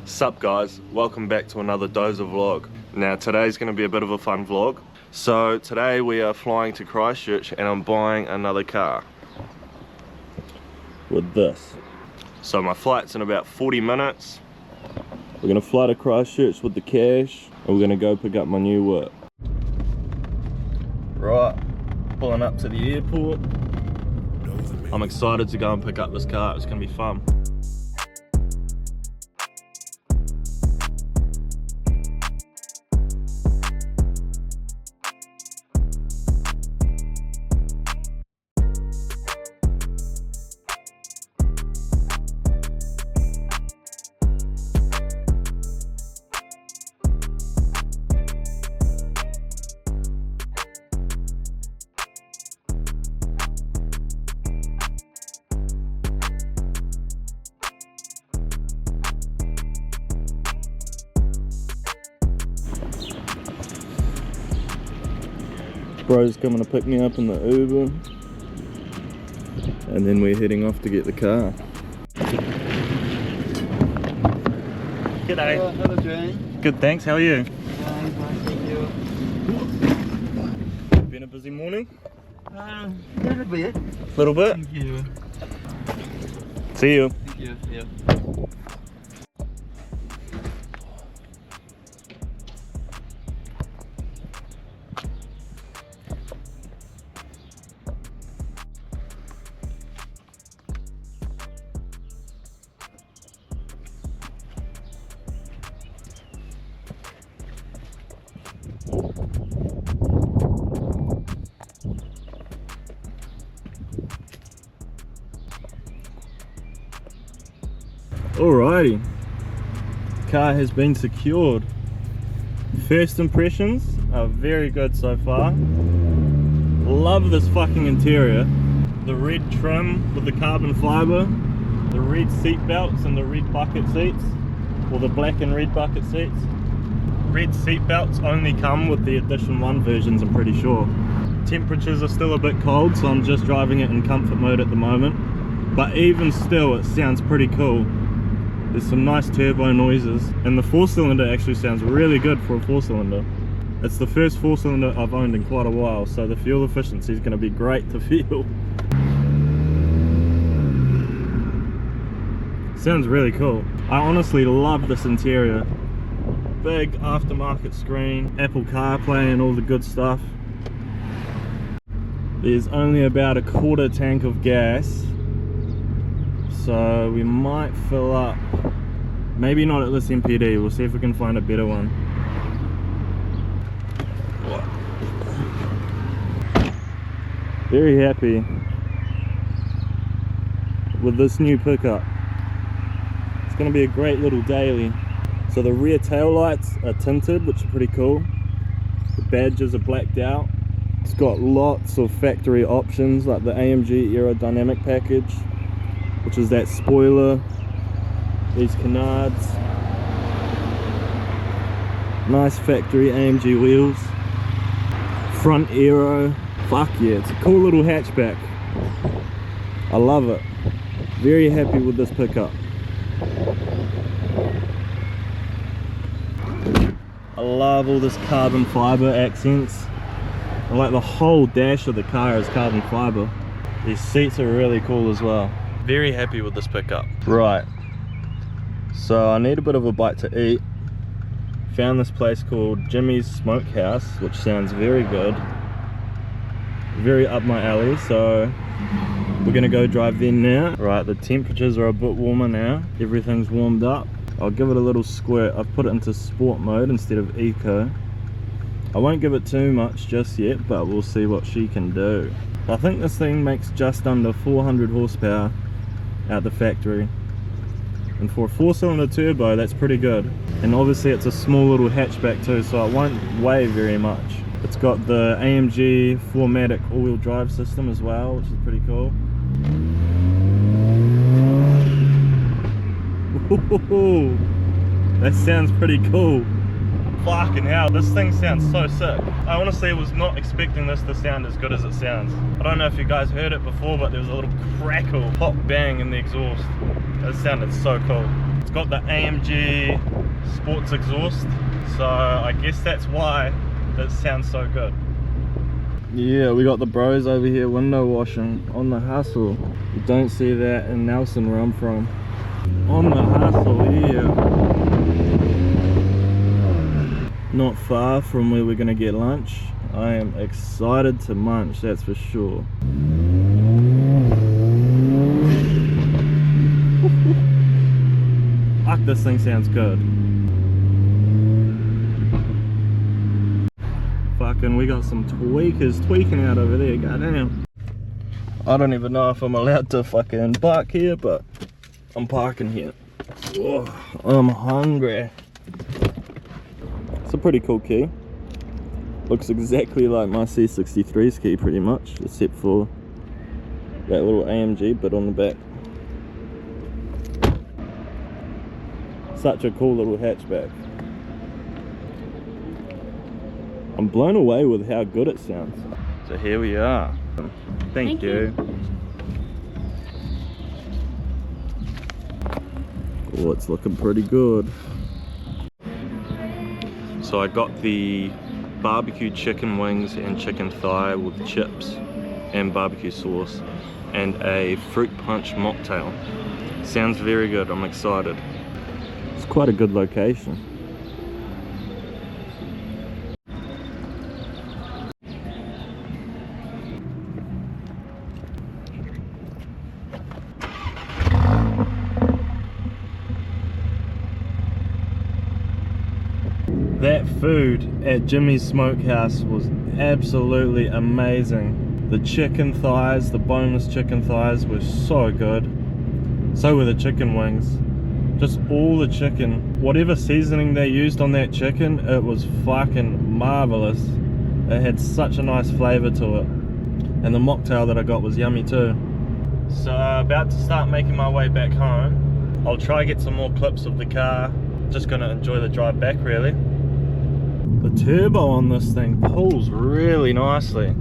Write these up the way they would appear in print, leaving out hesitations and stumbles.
Sup guys, welcome back to another Doza vlog. Now today's going to be a bit of a fun vlog. So today we are flying to Christchurch and I'm buying another car. With this. So my flight's in about 40 minutes. We're going to fly to Christchurch with the cash and we're going to go pick up my new work. Right, pulling up to the airport. I'm excited to go and pick up this car, it's going to be fun. Bro's coming to pick me up in the Uber and then we're heading off to get the car. G'day. Hello Jane. Good, thanks. How are you? Thank you. Been a busy morning? A little bit. Little bit? Thank you. See you. Thank you. Yeah. Alrighty, car has been secured. First impressions are very good so far. Love this fucking interior. The red trim with the carbon fiber, the red seat belts and the red bucket seats, or the black and red bucket seats. Red seat belts only come with the edition 1 versions, I'm pretty sure. Temperatures are still a bit cold, so I'm just driving it in comfort mode at the moment. But even still, it sounds pretty cool. There's some nice turbo noises, and the 4-cylinder actually sounds really good for a 4-cylinder. It's the first 4-cylinder I've owned in quite a while, so the fuel efficiency is going to be great to feel. Sounds really cool. I honestly love this interior. Big aftermarket screen, Apple CarPlay and all the good stuff. There's only about a quarter tank of gas, so we might fill up. Maybe not at this MPD, we'll see if we can find a better one. Very happy with this new pickup. It's going to be a great little daily. So the rear tail lights are tinted, which are pretty cool. The badges are blacked out. It's got lots of factory options like the AMG aerodynamic package, which is that spoiler, these canards, nice factory AMG wheels, front aero. Fuck yeah, it's a cool little hatchback. I love it. Very happy with this pickup. I love all this carbon fiber accents. I like the whole dash of the car is carbon fiber. These seats are really cool as well. Very happy with this pickup. Right, so I need a bit of a bite to eat. Found this place called Jimmy's Smokehouse, which sounds very good. Very up my alley, so we're gonna go drive in now. Right, the temperatures are a bit warmer now. Everything's warmed up. I'll give it a little squirt. I've put it into sport mode instead of eco. I won't give it too much just yet, but we'll see what she can do. I think this thing makes just under 400 horsepower out the factory, and for a 4-cylinder turbo that's pretty good. And obviously it's a small little hatchback too, so it won't weigh very much. It's got the AMG 4MATIC all-wheel drive system as well, which is pretty cool. Ooh, that sounds pretty cool. Fucking hell, this thing sounds so sick. I honestly was not expecting this to sound as good as it sounds. I don't know if you guys heard it before, but there was a little crackle, pop bang in the exhaust. It sounded so cool. It's got the AMG sports exhaust, so I guess that's why it sounds so good. Yeah, we got the bros over here window washing on the hustle. You don't see that in Nelson where I'm from. On the hustle here. Not far from where we're gonna get lunch. I am excited to munch, that's for sure. Fuck, this thing sounds good. Fucking, we got some tweakers tweaking out over there, goddamn. I don't even know if I'm allowed to fucking park here, but I'm parking here. Oh, I'm hungry. It's a pretty cool key. Looks exactly like my C63's key pretty much, except for that little AMG bit on the back. Such a cool little hatchback. I'm blown away with how good it sounds. So here we are. Thank you. Oh, it's looking pretty good. So I got the barbecue chicken wings and chicken thigh with chips and barbecue sauce and a fruit punch mocktail. Sounds very good, I'm excited. It's quite a good location. That food at Jimmy's Smokehouse was absolutely amazing. The chicken thighs, the boneless chicken thighs were so good. So were the chicken wings. Just all the chicken. Whatever seasoning they used on that chicken, it was fucking marvelous. It had such a nice flavor to it. And the mocktail that I got was yummy too. So about to start making my way back home. I'll try get some more clips of the car. Just gonna enjoy the drive back really. The turbo on this thing pulls really nicely.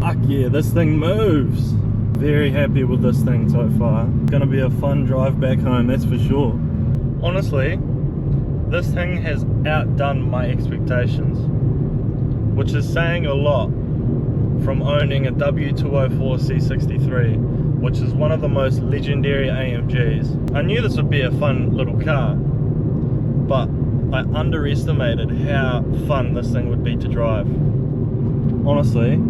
Fuck yeah, this thing moves. Very happy with this thing so far. Gonna be a fun drive back home, that's for sure. Honestly, this thing has outdone my expectations, which is saying a lot from owning a W204 C63, which is one of the most legendary AMGs. I knew this would be a fun little car, but I underestimated how fun this thing would be to drive. Honestly,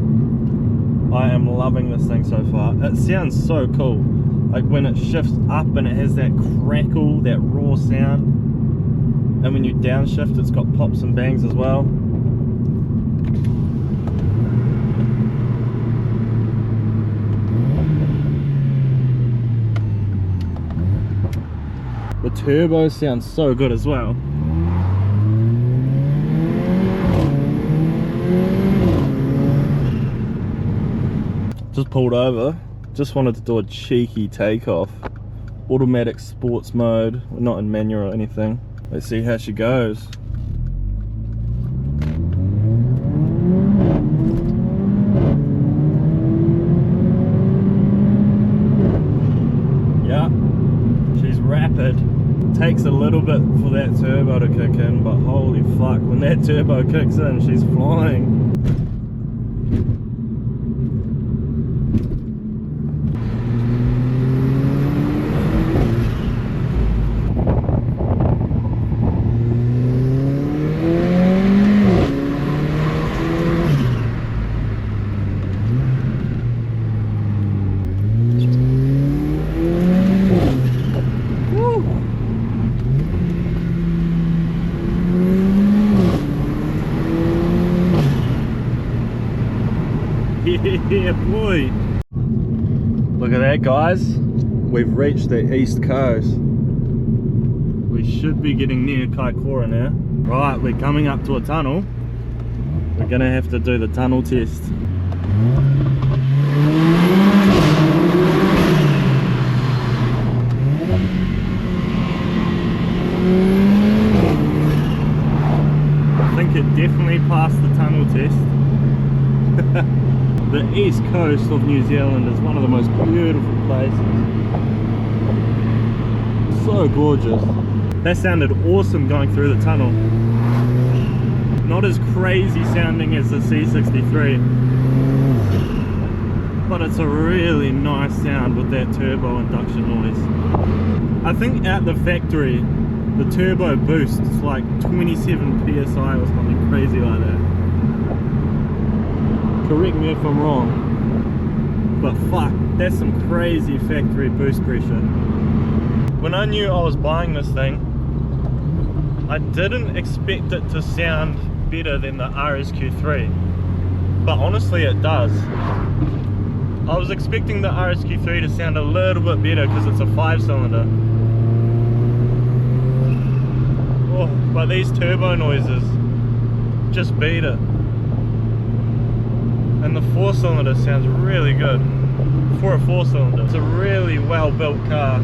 I am loving this thing so far. It sounds so cool. Like when it shifts up and it has that crackle, that raw sound. And when you downshift, it's got pops and bangs as well. The turbo sounds so good as well. Just pulled over, just wanted to do a cheeky takeoff. Automatic sports mode, we're not in manual or anything. Let's see how she goes. Yeah, she's rapid. Takes a little bit for that turbo to kick in, but holy fuck, when that turbo kicks in, she's flying. Yeah, boy. Look at that, guys. We've reached the east coast. We should be getting near Kaikoura now. Right, we're coming up to a tunnel. We're gonna have to do the tunnel test. I think it definitely passed the tunnel test. coast of New Zealand is one of the most beautiful places. So gorgeous. That sounded awesome going through the tunnel. Not as crazy sounding as the C63, but it's a really nice sound with that turbo induction noise. I think at the factory the turbo boosts like 27 psi or something crazy like that. Correct me if I'm wrong, but fuck, that's some crazy factory boost pressure. When I knew I was buying this thing, I didn't expect it to sound better than the RSQ3, but honestly it does. I was expecting the RSQ3 to sound a little bit better because it's a 5-cylinder. Oh, but these turbo noises just beat it. And the 4-cylinder sounds really good for a 4-cylinder. It's a really well built car.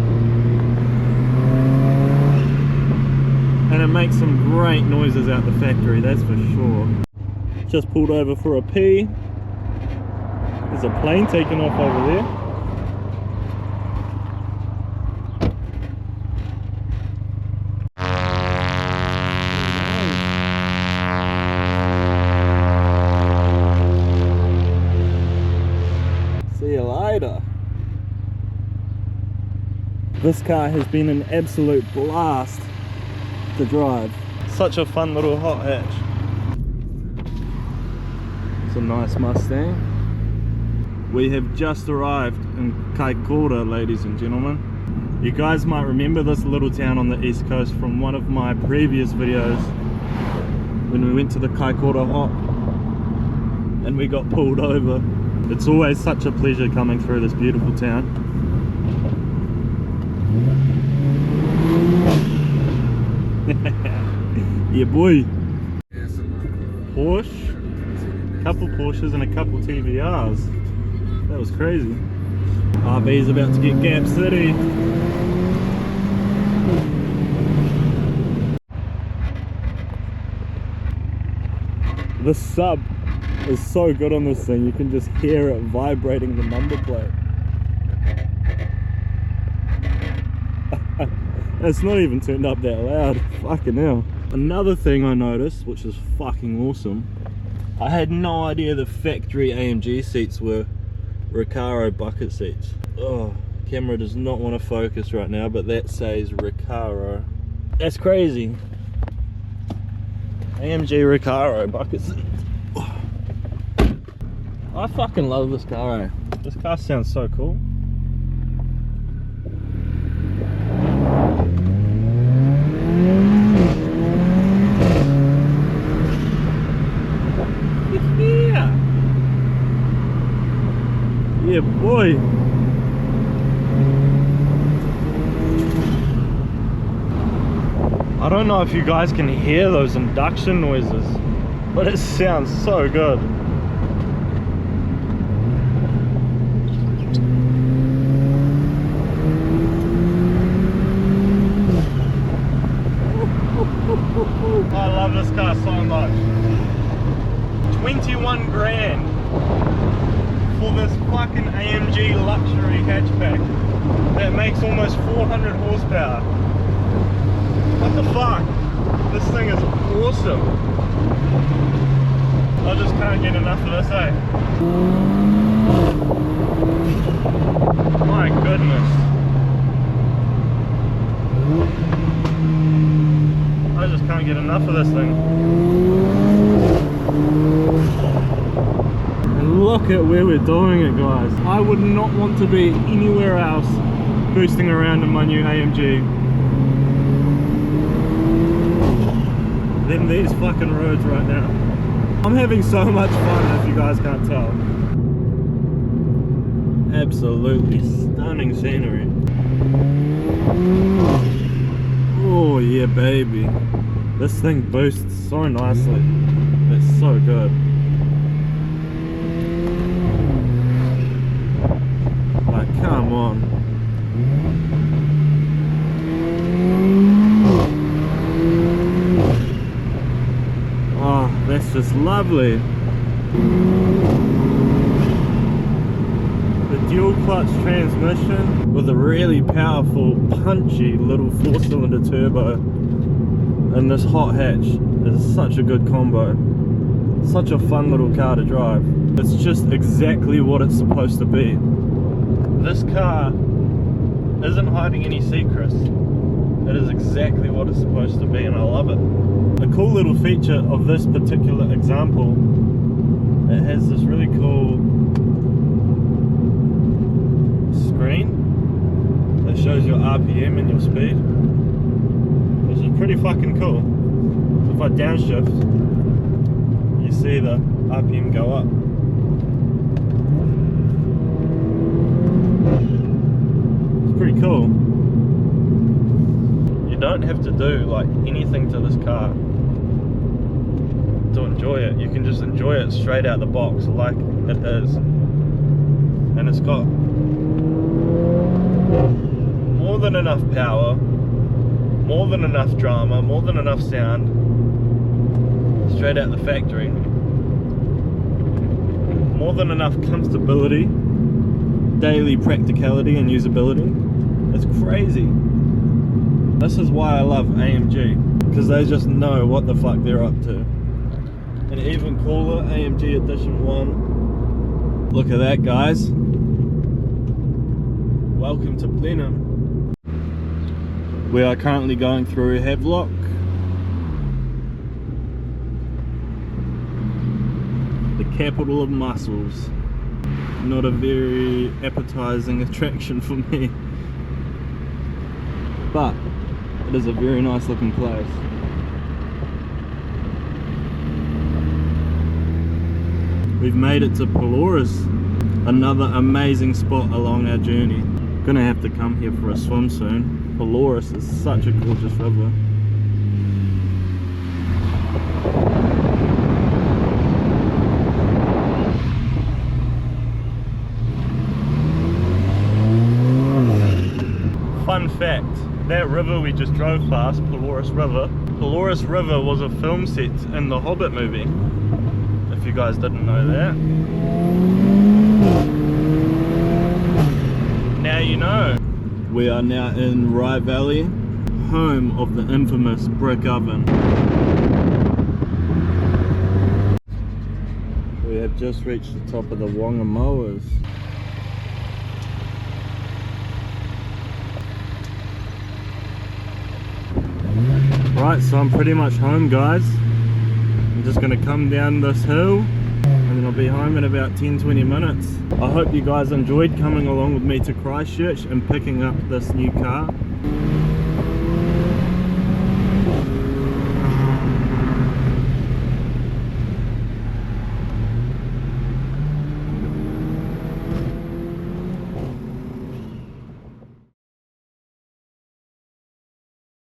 And it makes some great noises out the factory, that's for sure. Just pulled over for a pee. There's a plane taking off over there. See you later. This car has been an absolute blast to drive. Such a fun little hot hatch. It's a nice Mustang. We have just arrived in Kaikoura, ladies and gentlemen. You guys might remember this little town on the east coast from one of my previous videos when we went to the Kaikoura Hop and we got pulled over. It's always such a pleasure coming through this beautiful town. Yeah boy. Porsche, couple Porsches and a couple TVRs. That was crazy. RV's about to get Gap City. The sub is so good on this thing, you can just hear it vibrating the number plate. It's not even turned up that loud, fucking hell. Another thing I noticed, which is fucking awesome, I had no idea the factory AMG seats were Recaro bucket seats. Oh, camera does not want to focus right now, but that says Recaro. That's crazy. AMG Recaro bucket seats. Oh. I fucking love this car, eh? This car sounds so cool. Yeah, boy. I don't know if you guys can hear those induction noises, but it sounds so good. I love this car so much. 21 grand for this fucking AMG luxury hatchback that makes almost 400 horsepower. What the fuck? This thing is awesome. I just can't get enough of this, eh? My goodness. I just can't get enough of this thing. And look at where we're doing it, guys. I would not want to be anywhere else boosting around in my new AMG than these fucking roads right now. I'm having so much fun, if you guys can't tell. Absolutely stunning scenery. Oh yeah, baby. This thing boosts so nicely. It's so good. Like, come on. Oh, that's just lovely. dual clutch transmission with a really powerful, punchy little 4-cylinder turbo, and this hot hatch is such a good combo. Such a fun little car to drive. It's just exactly what it's supposed to be. This car isn't hiding any secrets. It is exactly what it's supposed to be, and I love it. A cool little feature of this particular example, it has this really cool screen that shows your RPM and your speed, which is pretty fucking cool. So if I downshift, you see the RPM go up. It's pretty cool. You don't have to do like anything to this car to enjoy it. You can just enjoy it straight out the box like it is. And it's got more than enough power, more than enough drama, more than enough sound straight out the factory, more than enough comfortability, daily practicality and usability. It's crazy. This is why I love AMG, because they just know what the fuck they're up to. And even cooler, AMG Edition 1. Look at that, guys. Welcome to Blenheim. We are currently going through Havelock. The capital of muscles. Not a very appetizing attraction for me, but it is a very nice looking place. We've made it to Pelorus, another amazing spot along our journey. Gonna have to come here for a swim soon. Pelorus is such a gorgeous river. Fun fact, that river we just drove past, Pelorus River was a film set in the Hobbit movie, if you guys didn't know that. Now you know. We are now in Rye Valley, home of the infamous brick oven. We have just reached the top of the Whangamoas. Right, so I'm pretty much home, guys. I'm just gonna come down this hill and then I'll be home in about 10-20 minutes. I hope you guys enjoyed coming along with me to Christchurch and picking up this new car.